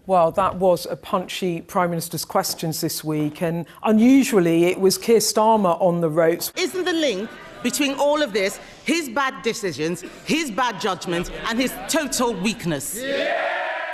Well, that was a punchy Prime Minister's questions this week, and unusually it was Keir Starmer on the ropes. Isn't the link between all of this his bad decisions, his bad judgment and his total weakness?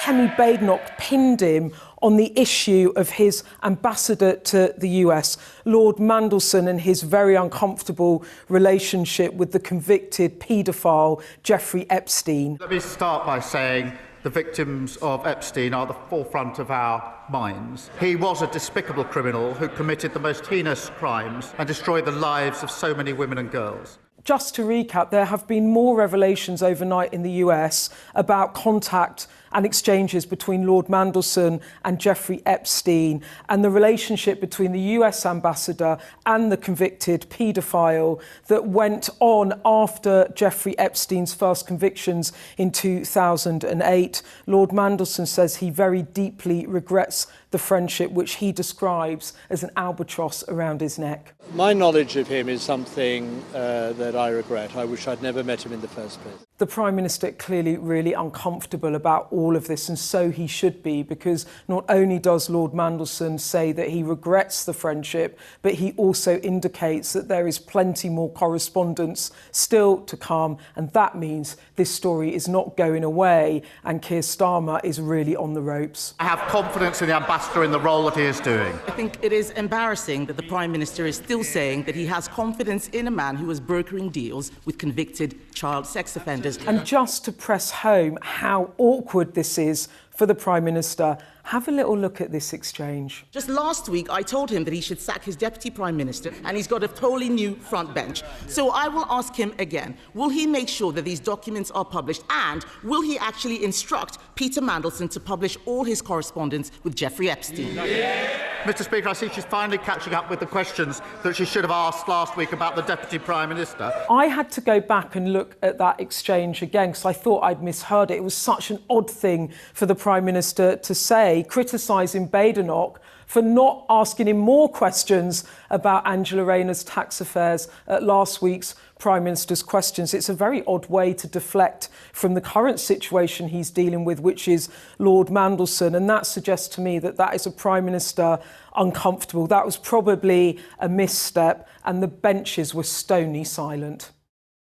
Kemi Badenoch pinned him on the issue of his ambassador to the US, Lord Mandelson, and his very uncomfortable relationship with the convicted paedophile Jeffrey Epstein. Let me start by saying the victims of Epstein are the forefront of our minds. He was a despicable criminal who committed the most heinous crimes and destroyed the lives of so many women and girls. Just to recap, there have been more revelations overnight in the US about contact and exchanges between Lord Mandelson and Jeffrey Epstein, and the relationship between the US ambassador and the convicted paedophile that went on after Jeffrey Epstein's first convictions in 2008. Lord Mandelson says he very deeply regrets the friendship, which he describes as an albatross around his neck. My knowledge of him is something that I regret. I wish I'd never met him in the first place. The Prime Minister clearly really uncomfortable about all of this, and so he should be, because not only does Lord Mandelson say that he regrets the friendship, but he also indicates that there is plenty more correspondence still to come, and that means this story is not going away, and Keir Starmer is really on the ropes. I have confidence in the ambassador in the role that he is doing. I think it is embarrassing that the Prime Minister is still saying that he has confidence in a man who was brokering deals with convicted child sex offenders. And just to press home how awkward this is for the Prime Minister, have a little look at this exchange. Just last week, I told him that he should sack his Deputy Prime Minister, and he's got a totally new front bench. So I will ask him again, will he make sure that these documents are published, and will he actually instruct Peter Mandelson to publish all his correspondence with Jeffrey Epstein? Mr. Speaker, I see she's finally catching up with the questions that she should have asked last week about the Deputy Prime Minister. I had to go back and look at that exchange again because I thought I'd misheard it. It was such an odd thing for the Prime Minister to say, criticising Badenoch for not asking him more questions about Angela Rayner's tax affairs at last week's Prime Minister's questions. It's a very odd way to deflect from the current situation he's dealing with, which is Lord Mandelson, and that suggests to me that that is a Prime Minister uncomfortable. That was probably a misstep, and the benches were stony silent.